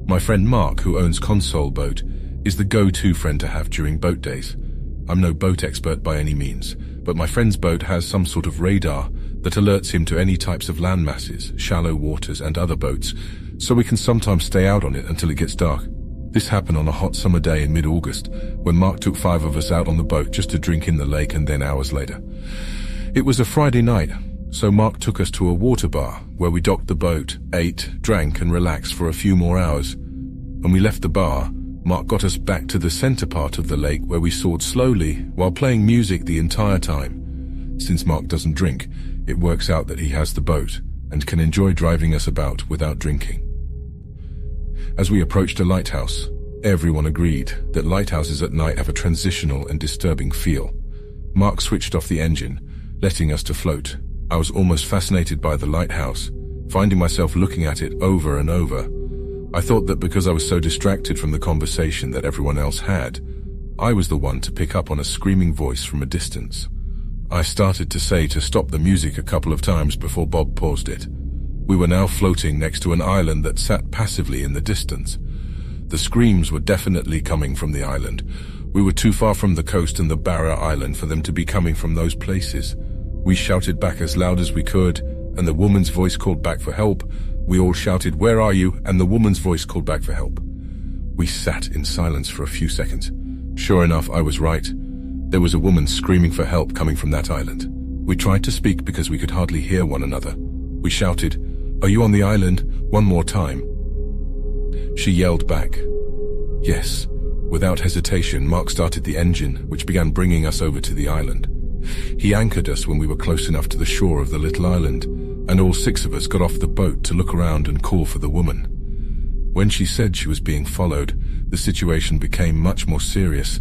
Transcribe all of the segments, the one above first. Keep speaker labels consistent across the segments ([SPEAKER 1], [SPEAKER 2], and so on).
[SPEAKER 1] My friend Mark, who owns Console Boat, is the go-to friend to have during boat days. I'm no boat expert by any means, but my friend's boat has some sort of radar that alerts him to any types of land masses, shallow waters and other boats, so we can sometimes stay out on it until it gets dark. This happened on a hot summer day in mid-August, when Mark took 5 of us out on the boat just to drink in the lake and then hours later. It was a Friday night, so Mark took us to a water bar where we docked the boat, ate, drank and relaxed for a few more hours. When we left the bar, Mark got us back to the center part of the lake where we soared slowly while playing music the entire time. Since Mark doesn't drink, it works out that he has the boat and can enjoy driving us about without drinking. As we approached a lighthouse, everyone agreed that lighthouses at night have a transitional and disturbing feel. Mark switched off the engine, letting us to float. I was almost fascinated by the lighthouse, finding myself looking at it over and over. I thought that because I was so distracted from the conversation that everyone else had, I was the one to pick up on a screaming voice from a distance. I started to say to stop the music a couple of times before Bob paused it. We were now floating next to an island that sat passively in the distance. The screams were definitely coming from the island. We were too far from the coast and the Barra Island for them to be coming from those places. We shouted back as loud as we could, and the woman's voice called back for help. We all shouted, "Where are you?" and the woman's voice called back for help. We sat in silence for a few seconds. Sure enough, I was right. There was a woman screaming for help coming from that island. We tried to speak because we could hardly hear one another. We shouted, "Are you on the island?" one more time. She yelled back, "Yes." Without hesitation, Mark started the engine, which began bringing us over to the island. He anchored us when we were close enough to the shore of the little island, and all 6 of us got off the boat to look around and call for the woman. When she said she was being followed, the situation became much more serious.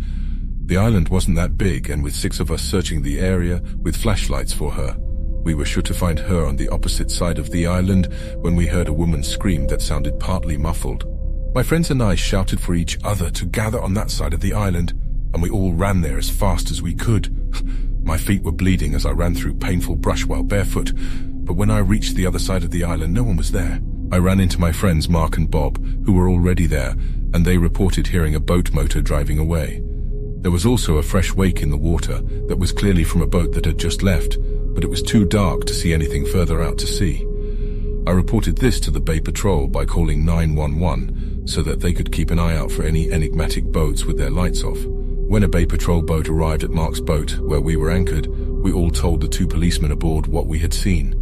[SPEAKER 1] The island wasn't that big, and with 6 of us searching the area with flashlights for her, we were sure to find her on the opposite side of the island when we heard a woman scream that sounded partly muffled. My friends and I shouted for each other to gather on that side of the island, and we all ran there as fast as we could. My feet were bleeding as I ran through painful brush while barefoot, but when I reached the other side of the island, no one was there. I ran into my friends Mark and Bob, who were already there, and they reported hearing a boat motor driving away. There was also a fresh wake in the water that was clearly from a boat that had just left, but it was too dark to see anything further out to sea. I reported this to the Bay Patrol by calling 911 so that they could keep an eye out for any enigmatic boats with their lights off. When a Bay Patrol boat arrived at Mark's boat, where we were anchored, we all told the 2 policemen aboard what we had seen.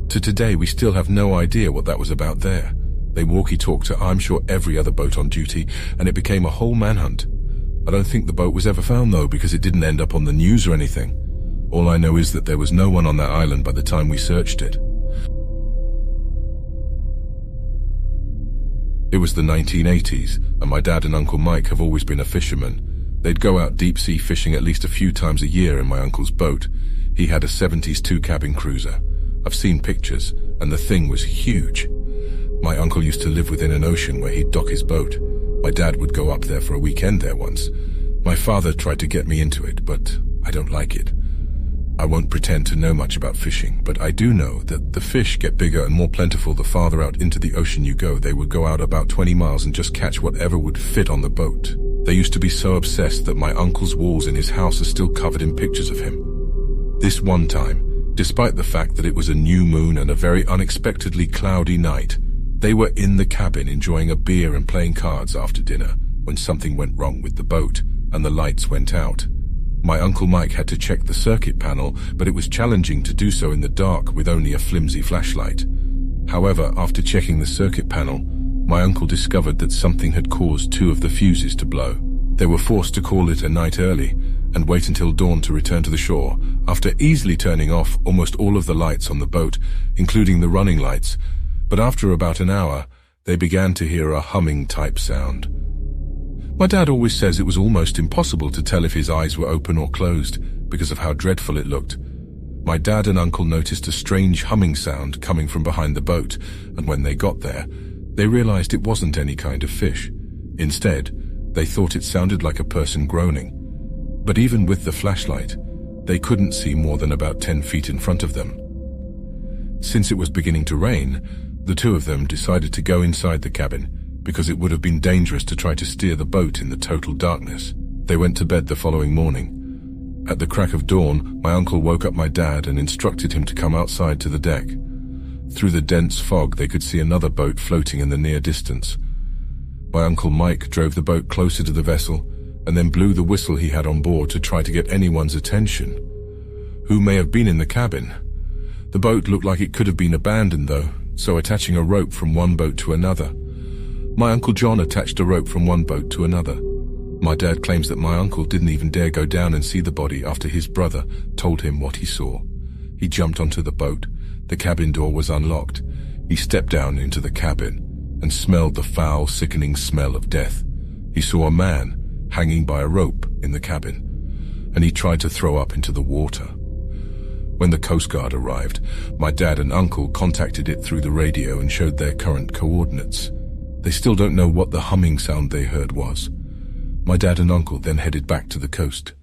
[SPEAKER 1] To today, we still have no idea what that was about there. They walkie-talked to I'm sure every other boat on duty, and it became a whole manhunt. I don't think the boat was ever found though, because it didn't end up on the news or anything. All I know is that there was no one on that island by the time we searched it. It was the 1980s, and my dad and Uncle Mike have always been a fisherman. They'd go out deep-sea fishing at least a few times a year in my uncle's boat. He had a 70s 2-cabin cruiser. I've seen pictures, and the thing was huge. My uncle used to live within an ocean where he'd dock his boat. My dad would go up there for a weekend there once. My father tried to get me into it, but I don't like it. I won't pretend to know much about fishing, but I do know that the fish get bigger and more plentiful the farther out into the ocean you go. They would go out about 20 miles and just catch whatever would fit on the boat. They used to be so obsessed that my uncle's walls in his house are still covered in pictures of him. This one time, despite the fact that it was a new moon and a very unexpectedly cloudy night, they were in the cabin enjoying a beer and playing cards after dinner when something went wrong with the boat and the lights went out. My Uncle Mike had to check the circuit panel, but it was challenging to do so in the dark with only a flimsy flashlight. However, after checking the circuit panel, my uncle discovered that something had caused 2 of the fuses to blow. They were forced to call it a night early and wait until dawn to return to the shore, after easily turning off almost all of the lights on the boat, including the running lights. But after about an hour, they began to hear a humming-type sound. My dad always says it was almost impossible to tell if his eyes were open or closed because of how dreadful it looked. My dad and uncle noticed a strange humming sound coming from behind the boat, and when they got there, they realized it wasn't any kind of fish. Instead, they thought it sounded like a person groaning. But even with the flashlight, they couldn't see more than about 10 feet in front of them. Since it was beginning to rain, the 2 of them decided to go inside the cabin, because it would have been dangerous to try to steer the boat in the total darkness. They went to bed the following morning. At the crack of dawn, my uncle woke up my dad and instructed him to come outside to the deck. Through the dense fog, they could see another boat floating in the near distance. My uncle Mike drove the boat closer to the vessel and then blew the whistle he had on board to try to get anyone's attention. Who may have been in the cabin? The boat looked like it could have been abandoned though, so attaching a rope from one boat to another. My Uncle John attached a rope from one boat to another. My dad claims that my uncle didn't even dare go down and see the body after his brother told him what he saw. He jumped onto the boat. The cabin door was unlocked. He stepped down into the cabin and smelled the foul, sickening smell of death. He saw a man hanging by a rope in the cabin, and he tried to throw up into the water. When the Coast Guard arrived, my dad and uncle contacted it through the radio and showed their current coordinates. They still don't know what the humming sound they heard was. My dad and uncle then headed back to the coast.